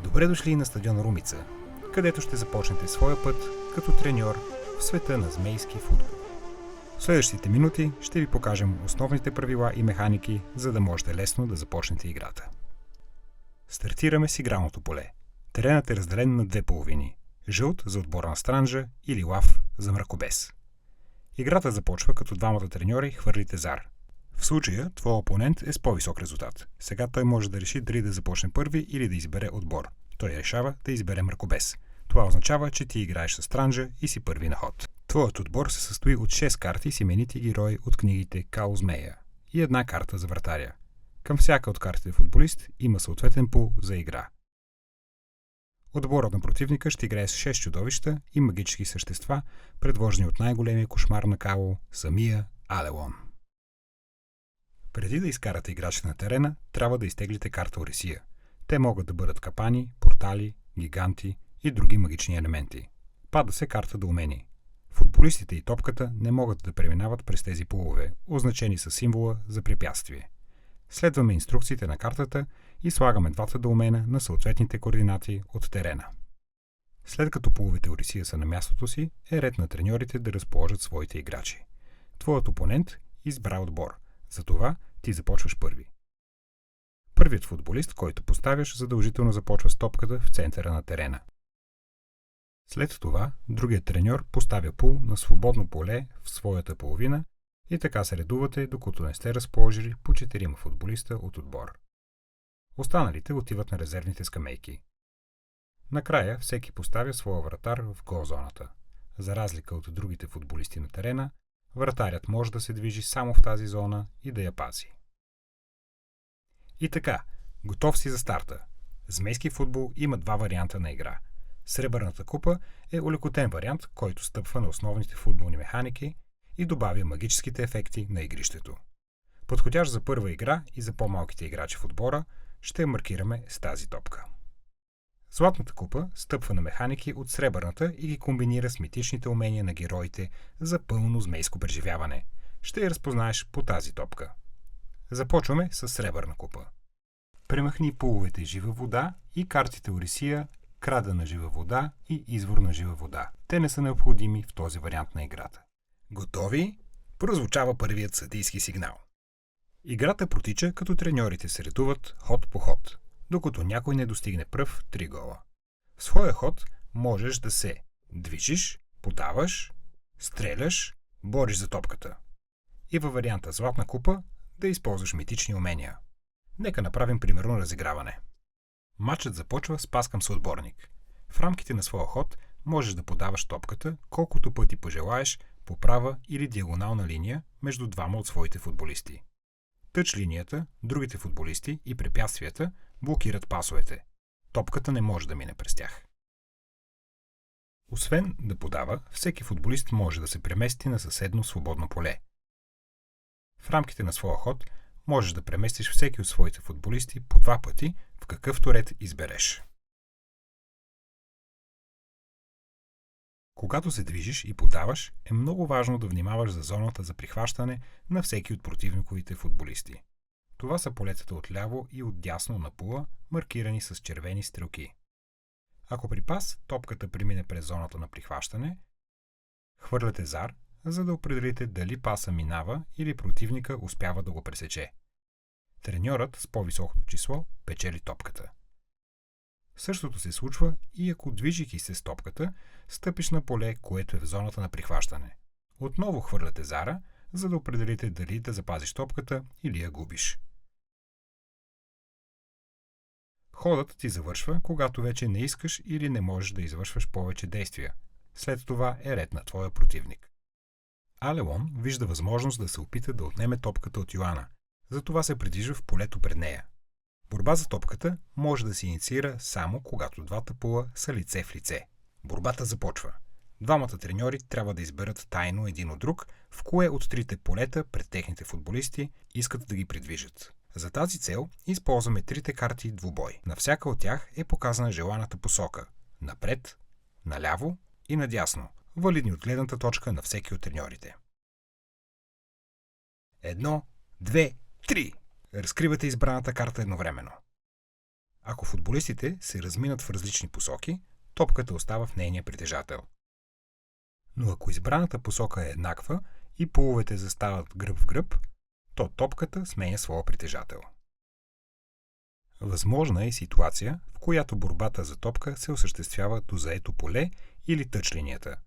Добре дошли на стадион Румица, където ще започнете своя път като треньор в света на змейски футбол. В следващите минути ще ви покажем основните правила и механики, за да можете лесно да започнете играта. Стартираме с игралното поле. Теренът е разделен на две половини – жълт за отбора на Странджа или лав за мракобес. Играта започва като двамата треньори хвърлят тезар. В случая, твой опонент е с по-висок резултат. Сега той може да реши дали да започне първи или да избере отбор. Той решава да избере мракобес. Това означава, че ти играеш с Странджа и си първи на ход. Твоят отбор се състои от 6 карти с именити герои от книгите Као Змея и една карта за вратаря. Към всяка от картите футболист има съответен пул за игра. Отборът на противника ще играе с 6 чудовища и магически същества, предвождани от най-големия кошмар на Као, самия Алелон. Преди да изкарате играчите на терена, трябва да изтеглите карта Орисия. Те могат да бъдат капани, портали, гиганти и други магични елементи. Пада се карта до умение. Футболистите и топката не могат да преминават през тези пулове, означени с символа за препятствие. Следваме инструкциите на картата и слагаме двата доумена на съответните координати от терена. След като пуловете Орисия са на мястото си, е ред на треньорите да разположат своите играчи. Твоят опонент избра отбор, затова ти започваш първи. Първият футболист, който поставяш, задължително започва с топката в центъра на терена. След това, другият треньор поставя пул на свободно поле в своята половина и така се редувате, докато не сте разположили по 4 футболиста от отбор. Останалите отиват на резервните скамейки. Накрая всеки поставя своя вратар в гол-зоната. За разлика от другите футболисти на терена, вратарят може да се движи само в тази зона и да я пази. И така, готов си за старта. Змейски футбол има два варианта на игра. Сребърната купа е олекотен вариант, който стъпва на основните футболни механики и добавя магическите ефекти на игрището. Подходящ за първа игра и за по-малките играчи в отбора ще я маркираме с тази топка. Златната купа стъпва на механики от сребърната и ги комбинира с митичните умения на героите за пълно змейско преживяване. Ще я разпознаеш по тази топка. Започваме с сребърна купа. Премахни пуловете жива вода и картите Орисия, крадена жива вода и извор на жива вода. Те не са необходими в този вариант на играта. Готови? Прозвучава първият съдийски сигнал. Играта протича, като треньорите се редуват ход по ход, докато някой не достигне пръв 3 гола. В своя ход можеш да се движиш, подаваш, стреляш, бориш за топката. И във варианта Златна купа да използваш митични умения. Нека направим примерно разиграване. Матчът започва с пас към съотборник. В рамките на своя ход можеш да подаваш топката колкото пъти пожелаеш по права или диагонална линия между двама от своите футболисти. Тъч линията, другите футболисти и препятствията блокират пасовете. Топката не може да мине през тях. Освен да подава, всеки футболист може да се премести на съседно свободно поле. В рамките на своя ход можеш да преместиш всеки от своите футболисти по 2 пъти, в какъвто ред избереш. Когато се движиш и подаваш, е много важно да внимаваш за зоната за прихващане на всеки от противниковите футболисти. Това са полетата от ляво и от дясно на пула, маркирани с червени стрелки. Ако при пас топката премине през зоната на прихващане, хвърляте зар, за да определите дали паса минава или противника успява да го пресече. Треньорът с по-високото число печели топката. Същото се случва и ако движейки се с топката, стъпиш на поле, което е в зоната на прихващане. Отново хвърляте зара, за да определите дали да запазиш топката или я губиш. Ходът ти завършва, когато вече не искаш или не можеш да извършваш повече действия. След това е ред на твоя противник. Алелон вижда възможност да се опита да отнеме топката от Йоана, затова се придвижва в полето пред нея. Борба за топката може да се инициира само когато двата пула са лице в лице. Борбата започва. Двамата треньори трябва да изберат тайно един от друг, в кое от трите полета пред техните футболисти искат да ги придвижат. За тази цел използваме трите карти двубой. На всяка от тях е показана желаната посока – напред, наляво и надясно, валидни от гледната точка на всеки от треньорите. 1, 2, 3. Разкривате избраната карта едновременно. Ако футболистите се разминат в различни посоки, топката остава в нейния притежател. Но ако избраната посока е еднаква и половете застават гръб в гръб, то топката сменя своя притежател. Възможна е ситуация, в която борбата за топка се осъществява до заето поле или тъчлинията.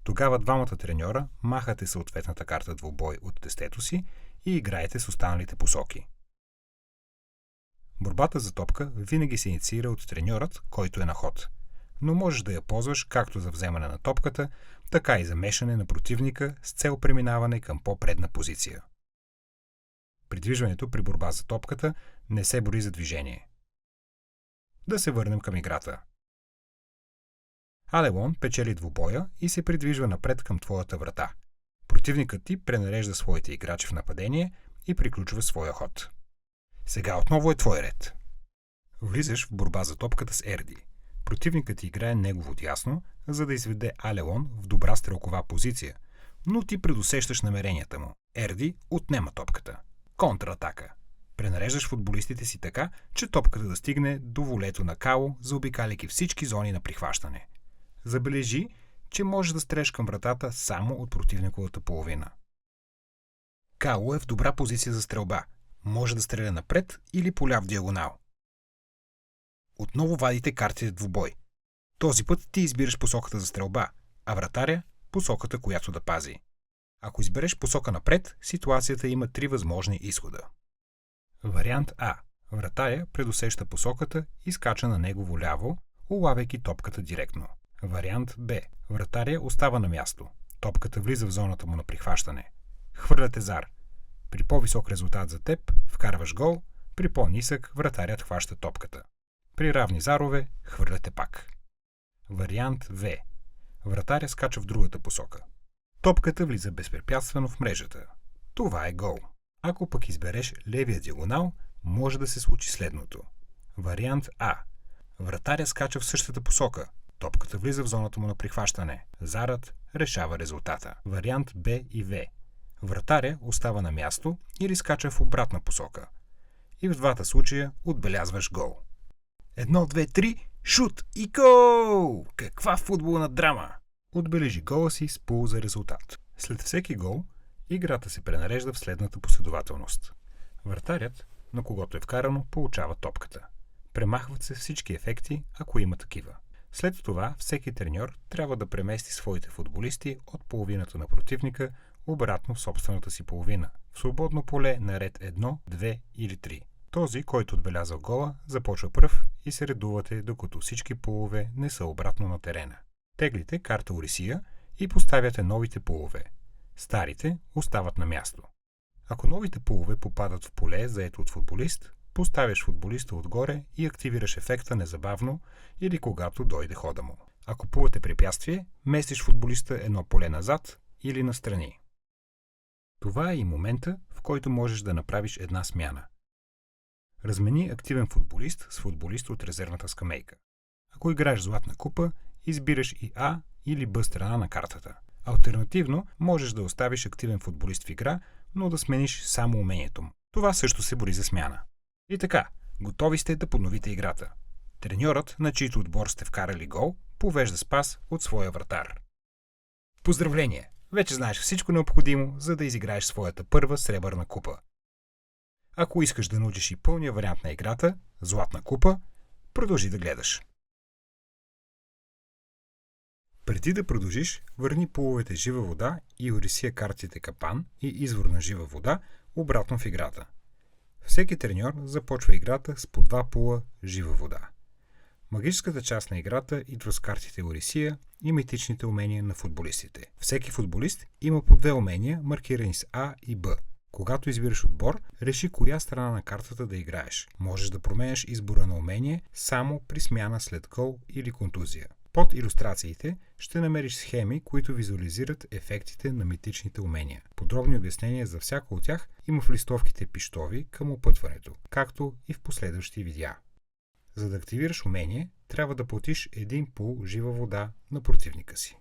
Тогава двамата треньора махате съответната карта двубой от тестето си и играете с останалите посоки. Борбата за топка винаги се инициира от треньорът, който е на ход, но можеш да я ползваш както за вземане на топката, така и за мешане на противника с цел преминаване към по-предна позиция. Придвижването при борба за топката не се бори за движение. Да се върнем към играта. Алелон печели двубоя и се придвижва напред към твоята врата. Противникът ти пренарежда своите играчи в нападение и приключва своя ход. Сега отново е твой ред. Влизаш в борба за топката с Ерди. Противникът ти играе негово дясно, за да изведе Алелон в добра стрелкова позиция, но ти предусещаш намеренията му. Ерди отнема топката. Контратака. Пренареждаш футболистите си така, че топката да стигне до волето на Као, заобикаляйки всички зони на прихващане. Забележи, че можеш да стреляш към вратата само от противниковата половина. Као е в добра позиция за стрелба. Може да стреля напред или поля в диагонал. Отново вадите картите двубой. Този път ти избираш посоката за стрелба, а вратаря – посоката, която да пази. Ако избереш посока напред, ситуацията има 3 възможни изхода. Вариант А. Вратаря предусеща посоката и скача на негово ляво, улавяйки топката директно. Вариант Б. Вратаря остава на място. Топката влиза в зоната му на прихващане. Хвърля тезар. При по-висок резултат за теб вкарваш гол, при по-нисък вратарят хваща топката. При равни зарове хвърляте пак. Вариант В. Вратаря скача в другата посока. Топката влиза безпрепятствено в мрежата. Това е гол. Ако пък избереш левия диагонал, може да се случи следното. Вариант А. Вратаря скача в същата посока. Топката влиза в зоната му на прихващане. Зарът решава резултата. Вариант Б и В. Вратаря остава на място или скача в обратна посока. И в двата случая отбелязваш гол. 1, 2, 3, шут и гол! Каква футболна драма! Отбележи гола си с пул за резултат. След всеки гол, играта се пренарежда в следната последователност. Вратарят, на когото е вкарано, получава топката. Премахват се всички ефекти, ако има такива. След това всеки треньор трябва да премести своите футболисти от половината на противника обратно в собствената си половина, в свободно поле на ред 1, 2 или 3. Този, който отбелязал гола, започва пръв и се редувате, докато всички полове не са обратно на терена. Теглите карта Орисия и поставяте новите полове. Старите остават на място. Ако новите полове попадат в поле, заето от футболист, поставяш футболиста отгоре и активираш ефекта незабавно или когато дойде хода му. Ако полът е препятствие, местиш футболиста едно поле назад или настрани. Това е и момента, в който можеш да направиш една смяна. Размени активен футболист с футболист от резервната скамейка. Ако играеш златна купа, избираш и А или Б страна на картата. Алтернативно, можеш да оставиш активен футболист в игра, но да смениш само умението му. Това също се бори за смяна. И така, готови сте да подновите играта. Треньорът, на чийто отбор сте вкарали гол, повежда с пас от своя вратар. Поздравление! Вече знаеш всичко необходимо, за да изиграеш своята първа сребърна купа. Ако искаш да научиш и пълния вариант на играта, златна купа, продължи да гледаш. Преди да продължиш, върни половете жива вода и Орисия картите капан и извор на жива вода обратно в играта. Всеки треньор започва играта с по 2 пула жива вода. Магическата част на играта идва с картите Орисия и митичните умения на футболистите. Всеки футболист има по 2 умения, маркирани с А и Б. Когато избираш отбор, реши коя страна на картата да играеш. Можеш да променяш избора на умение само при смяна след гол или контузия. Под илюстрациите ще намериш схеми, които визуализират ефектите на митичните умения. Подробни обяснения за всяко от тях има в листовките пищови към опътването, както и в последващи видеа. За да активираш умение, трябва да платиш 1 пул жива вода на противника си.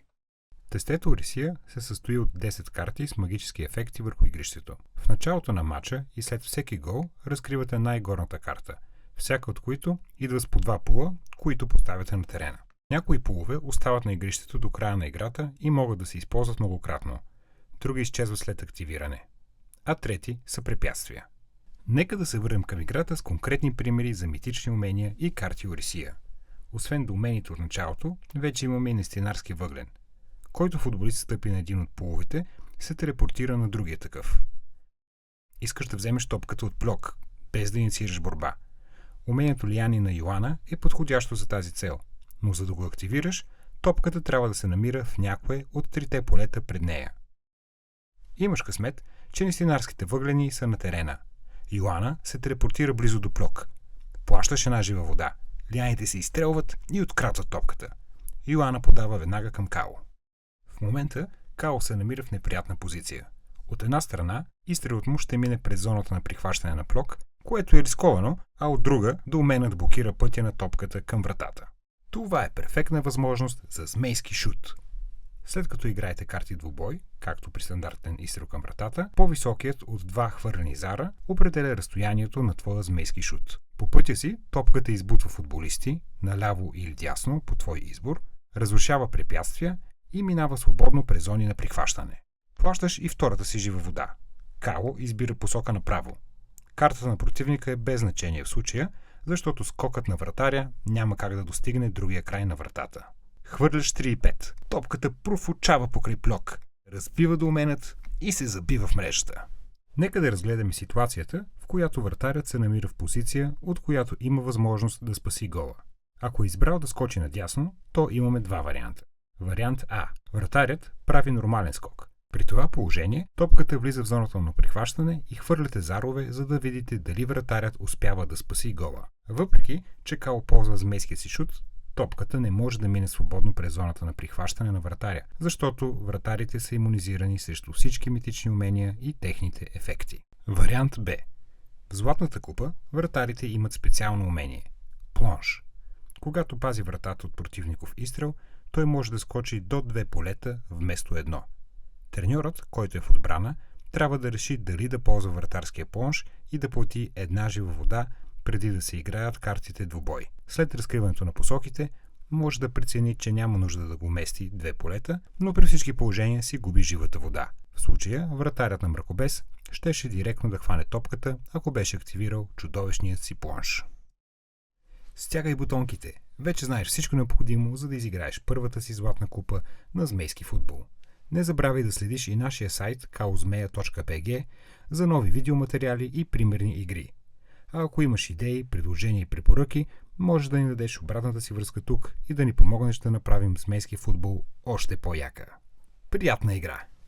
Тестето Орисия се състои от 10 карти с магически ефекти върху игрището. В началото на матча и след всеки гол разкривате най-горната карта. всяка от които идва с по 2 пула, които поставяте на терена. Някои пулове остават на игрището до края на играта и могат да се използват многократно. Други изчезват след активиране. А трети са препятствия. Нека да се върнем към играта с конкретни примери за митични умения и карти Орисия. Освен домените от началото, вече имаме и нестинарски въглен. Който футболист стъпи на един от пуловете, се телепортира на другия такъв. Искаш да вземеш топката от плок, без да инициираш борба. Умението Лиани на Йоана е подходящо за тази цел, но за да го активираш, топката трябва да се намира в някое от трите полета пред нея. Имаш късмет, че нестинарските въглени са на терена. Йоана се телепортира близо до плок. Плащаш една жива вода. Лианите се изстрелват и открадват топката. Йоана подава веднага към Као. В момента Као се намира в неприятна позиция. От една страна, изстрелът му ще мине през зоната на прихващане на плок, което е рисковано, а от друга доуменът блокира пътя на топката към вратата. Това е перфектна възможност за змейски шут. След като играете карти двубой, както при стандартен изстрел към вратата, по-високият от два хвърлени зара определя разстоянието на твоя змейски шут. По пътя си топката избутва футболисти, наляво или дясно, по твой избор, разрушава препятствия и минава свободно през зони на прихващане. Плащаш и втората си жива вода. Као избира посока направо. Картата на противника е без значение в случая, защото скокът на вратаря няма как да достигне другия край на вратата. Хвърляш 3 и 5. Топката профучава покрай плок, разбива доуменът и се забива в мрежата. Нека да разгледаме ситуацията, в която вратарят се намира в позиция, от която има възможност да спаси гола. Ако е избрал да скочи надясно, то имаме два варианта. Вариант А. Вратарят прави нормален скок. При това положение, топката влиза в зоната на прихващане и хвърляте зарове, за да видите дали вратарят успява да спаси гола. Въпреки, че Као ползва змейския си шут, топката не може да мине свободно през зоната на прихващане на вратаря, защото вратарите са имунизирани срещу всички митични умения и техните ефекти. Вариант Б. В Златната купа вратарите имат специално умение – плонж. Когато пази вратата от противников изстрел, той може да скочи до 2 полета вместо едно. Треньорът, който е в отбрана, трябва да реши дали да ползва вратарския плонж и да плати една жива вода преди да се играят картите двубой. След разкриването на посоките, може да прецени, че няма нужда да го мести 2 полета, но при всички положения си губи живата вода. В случая, вратарят на мракобес щеше директно да хване топката, ако беше активирал чудовищният си плонж. Стягай бутонките. Вече знаеш всичко необходимо, за да изиграеш първата си златна купа на змейски футбол. Не забравяй да следиш и нашия сайт kaozmeya.bg за нови видеоматериали и примерни игри. А ако имаш идеи, предложения и препоръки, можеш да ни дадеш обратната си връзка тук и да ни помогнеш да направим змейски футбол още по-яка. Приятна игра!